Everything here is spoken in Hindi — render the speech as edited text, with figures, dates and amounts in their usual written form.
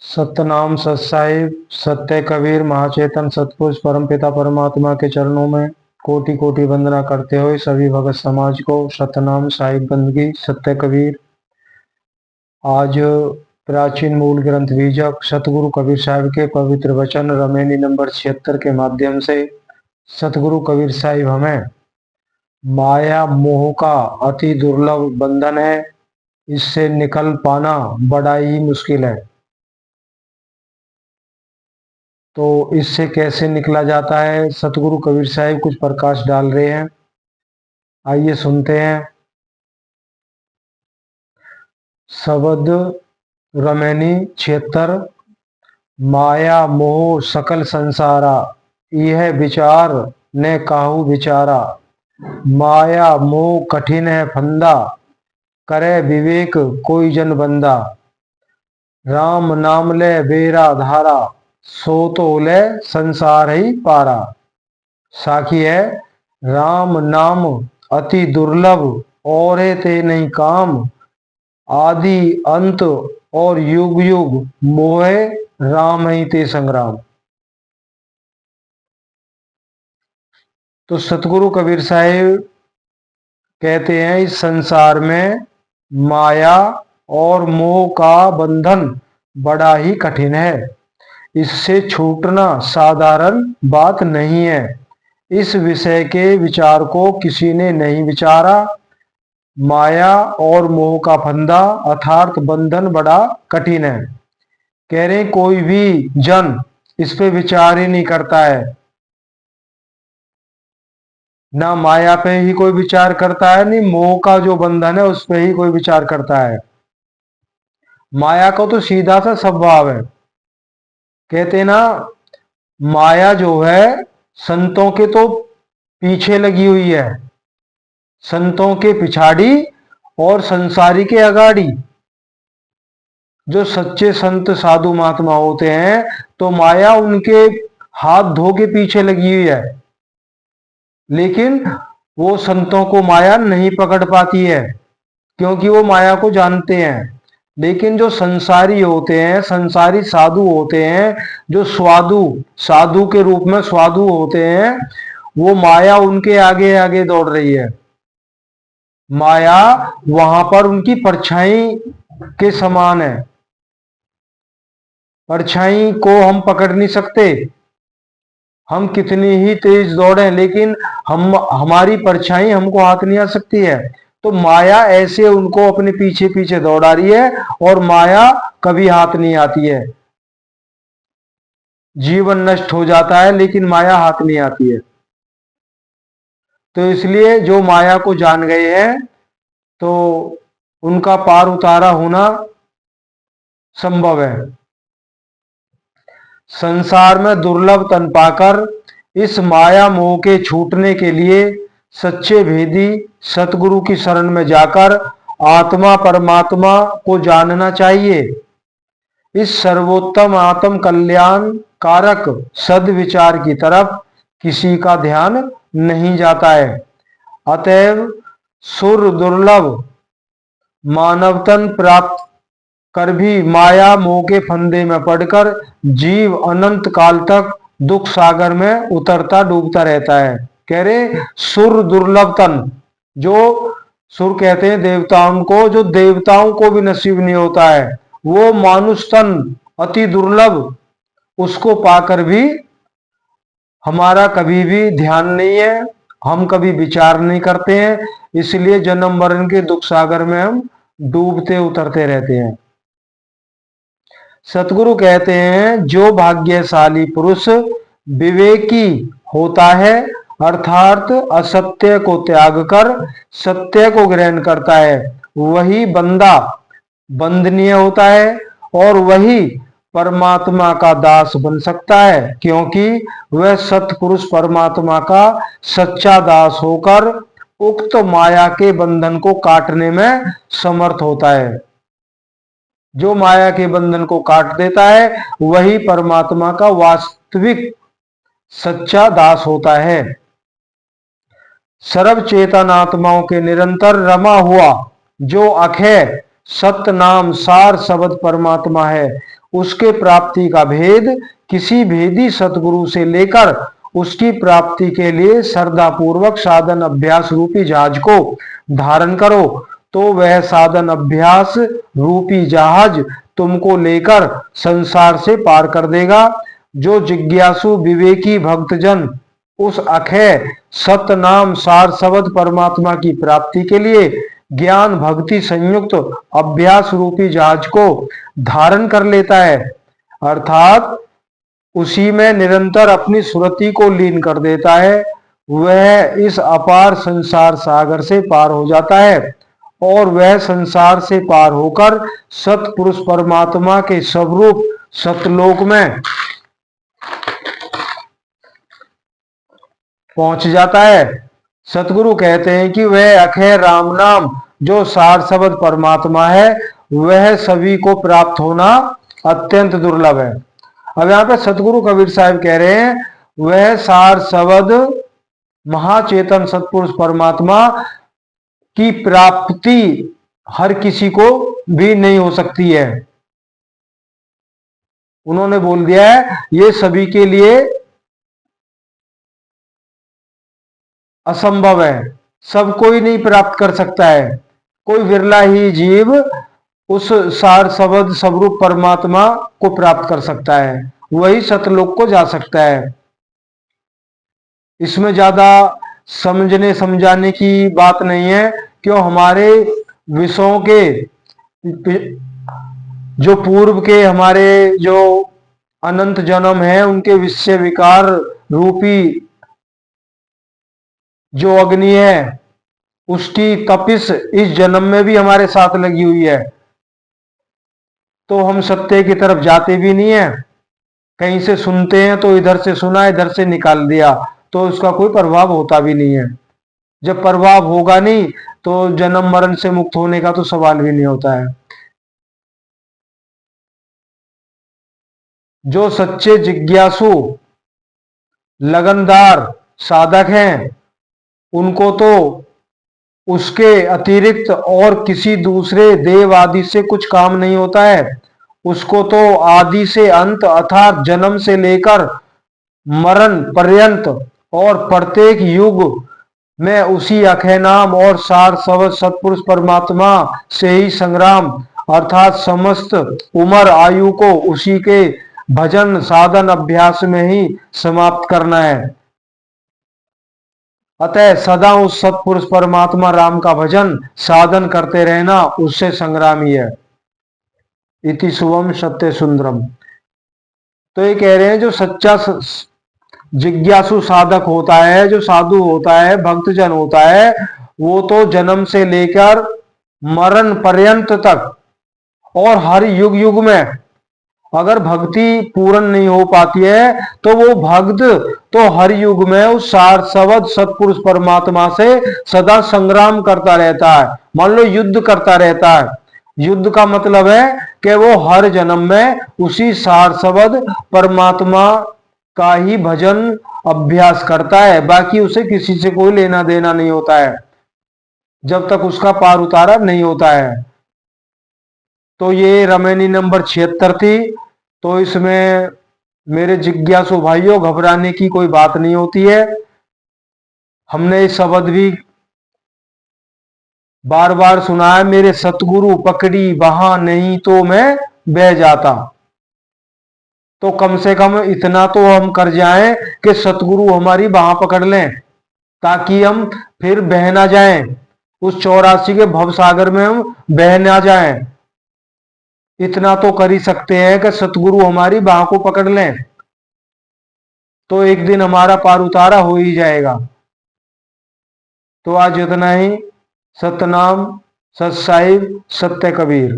सतनाम सतसाहिब सत्य कबीर महाचेतन सतपुरुष परमपिता परमात्मा के चरणों में कोटि कोटि वंदना करते हुए सभी भगत समाज को सतनाम साहिब बंदगी सत्य कबीर। आज प्राचीन मूल ग्रंथ बीजक सतगुरु कबीर साहिब के पवित्र वचन रमेनी नंबर 76 के माध्यम से सतगुरु कबीर साहिब हमें माया मोह का अति दुर्लभ बंधन है, इससे निकल पाना बड़ा ही मुश्किल है। तो इससे कैसे निकला जाता है, सतगुरु कबीर साहिब कुछ प्रकाश डाल रहे हैं, आइए सुनते हैं। शब्द रमैनी 76। माया मोह सकल संसारा, यह विचार ने काहू विचारा। माया मोह कठिन है फंदा, करे विवेक कोई जन बंदा। राम नाम ले बेरा धारा, सो तो ले संसार ही पारा। साखी है राम नाम अति दुर्लभ, और ते नहीं काम। आदि अंत और युग युग, मोहे राम ही ते संग्राम। तो सतगुरु कबीर साहिब कहते हैं इस संसार में माया और मोह का बंधन बड़ा ही कठिन है, इससे छूटना साधारण बात नहीं है। इस विषय के विचार को किसी ने नहीं विचारा। माया और मोह का फंदा अर्थात बंधन बड़ा कठिन है। कह रहे कोई भी जन इस पे विचार ही नहीं करता है, ना माया पे ही कोई विचार करता है, नहीं मोह का जो बंधन है उस पे ही कोई विचार करता है। माया का तो सीधा सा स्वभाव है। कहते ना माया जो है संतों के तो पीछे लगी हुई है, संतों के पिछाड़ी और संसारी के अगाड़ी। जो सच्चे संत साधु महात्मा होते हैं तो माया उनके हाथ धो के पीछे लगी हुई है, लेकिन वो संतों को माया नहीं पकड़ पाती है क्योंकि वो माया को जानते हैं। लेकिन जो संसारी होते हैं, संसारी साधु होते हैं, जो साधु के रूप में साधु होते हैं, वो माया उनके आगे आगे दौड़ रही है। माया वहां पर उनकी परछाई के समान है। परछाई को हम पकड़ नहीं सकते, हम कितनी ही तेज दौड़े लेकिन हमारी परछाई हमको हाथ नहीं आ सकती है। तो माया ऐसे उनको अपने पीछे पीछे दौड़ा रही है और माया कभी हाथ नहीं आती है। जीवन नष्ट हो जाता है लेकिन माया हाथ नहीं आती है। तो इसलिए जो माया को जान गए हैं तो उनका पार उतारा होना संभव है। संसार में दुर्लभ तन पाकर इस माया मोह के छूटने के लिए सच्चे भेदी सतगुरु की शरण में जाकर आत्मा परमात्मा को जानना चाहिए। इस सर्वोत्तम आत्म कल्याण कारक सद्विचार की तरफ किसी का ध्यान नहीं जाता है। अतएव सुर दुर्लभ मानवतन प्राप्त कर भी माया मोह के फंदे में पड़कर जीव अनंत काल तक दुख सागर में उतरता डूबता रहता है। कह रहे सुर दुर्लभ तन, जो सुर कहते हैं देवताओं को, जो देवताओं को भी नसीब नहीं होता है, वो मानुष तन अति दुर्लभ, उसको पाकर भी हमारा कभी भी ध्यान नहीं है, हम कभी विचार नहीं करते हैं। इसलिए जन्म मरण के दुख सागर में हम डूबते उतरते रहते हैं। सतगुरु कहते हैं जो भाग्यशाली पुरुष विवेकी होता है अर्थात असत्य को त्याग कर सत्य को ग्रहण करता है, वही बंदा बंदनीय होता है और वही परमात्मा का दास बन सकता है, क्योंकि वह सतपुरुष परमात्मा का सच्चा दास होकर उक्त माया के बंधन को काटने में समर्थ होता है। जो माया के बंधन को काट देता है वही परमात्मा का वास्तविक सच्चा दास होता है। सर्व चेतन आत्माओं के निरंतर रमा हुआ जो अक्षय सत्य नाम सार शब्द परमात्मा है, उसके प्राप्ति का भेद किसी भेदी सतगुरु से लेकर उसकी प्राप्ति के लिए श्रद्धा पूर्वक साधन अभ्यास रूपी जहाज को धारण करो, तो वह साधन अभ्यास रूपी जहाज तुमको लेकर संसार से पार कर देगा। जो जिज्ञासु विवेकी भक्तजन उस अक्षय सत्य नाम सार शब्द परमात्मा की प्राप्ति के लिए ज्ञान भक्ति संयुक्त अभ्यास रूपी जहाज को धारण कर लेता है, अर्थात उसी में निरंतर अपनी सुरति को लीन कर देता है, वह इस अपार संसार सागर से पार हो जाता है और वह संसार से पार होकर सतपुरुष परमात्मा के स्वरूप सतलोक में पहुंच जाता है। सतगुरु कहते हैं कि वह अक्षय राम नाम जो सार शब्द परमात्मा है वह सभी को प्राप्त होना अत्यंत दुर्लभ है। अब यहाँ पे सतगुरु कबीर साहब कह रहे हैं वह सार शब्द महाचेतन सतपुरुष परमात्मा की प्राप्ति हर किसी को भी नहीं हो सकती है। उन्होंने बोल दिया है ये सभी के लिए असंभव है, सब कोई नहीं प्राप्त कर सकता है, कोई विरला ही जीव उस सार शब्द स्वरूप परमात्मा को प्राप्त कर सकता है, वही सतलोक को जा सकता है। इसमें ज्यादा समझने समझाने की बात नहीं है, क्यों हमारे विषयों के जो पूर्व के हमारे जो अनंत जन्म है उनके विषय विकार रूपी जो अग्नि है उसकी तपिश इस जन्म में भी हमारे साथ लगी हुई है, तो हम सत्य की तरफ जाते भी नहीं है। कहीं से सुनते हैं तो इधर से सुना इधर से निकाल दिया, तो उसका कोई प्रभाव होता भी नहीं है। जब प्रभाव होगा नहीं तो जन्म मरण से मुक्त होने का तो सवाल भी नहीं होता है। जो सच्चे जिज्ञासु लगनदार साधक हैं उनको तो उसके अतिरिक्त और किसी दूसरे देव आदि से कुछ काम नहीं होता है, उसको तो आदि से अंत अर्थात जन्म से लेकर मरण पर्यंत और प्रत्येक युग में उसी अक्षय नाम और सार शब्द सतपुरुष परमात्मा से ही संग्राम अर्थात समस्त उम्र आयु को उसी के भजन साधन अभ्यास में ही समाप्त करना है। अतः सदा उस सतपुरुष परमात्मा राम का भजन साधन करते रहना उससे संग्राम ही है। इति शुभम सत्य सुंदरम। तो ये कह रहे हैं जो सच्चा जिज्ञासु साधक होता है, जो साधु होता है, भक्तजन होता है, वो तो जन्म से लेकर मरण पर्यंत तक और हर युग युग में अगर भक्ति पूर्ण नहीं हो पाती है तो वो भक्त तो हर युग में उस सार शब्द सतपुरुष परमात्मा से सदा संग्राम करता रहता है। मान लो युद्ध करता रहता है, युद्ध का मतलब है कि वो हर जन्म में उसी सार शब्द परमात्मा का ही भजन अभ्यास करता है, बाकी उसे किसी से कोई लेना देना नहीं होता है जब तक उसका पार उतारा नहीं होता है। तो ये रमेनी नंबर 76 थी। तो इसमें मेरे जिज्ञासु भाइयों घबराने की कोई बात नहीं होती है। हमने ये शब्द भी बार बार सुना है, मेरे सतगुरु पकड़ी वहां नहीं तो मैं बह जाता। तो कम से कम इतना तो हम कर जाएं कि सतगुरु हमारी बाह पकड़ लें ताकि हम फिर बह ना जाएं, उस 84 के भवसागर में हम बह ना जाएं। इतना तो कर ही सकते हैं कि सतगुरु हमारी बाह को पकड़ लें, तो एक दिन हमारा पार उतारा हो ही जाएगा। तो आज इतना ही। सतनाम, सत साहिब, सत्य कबीर।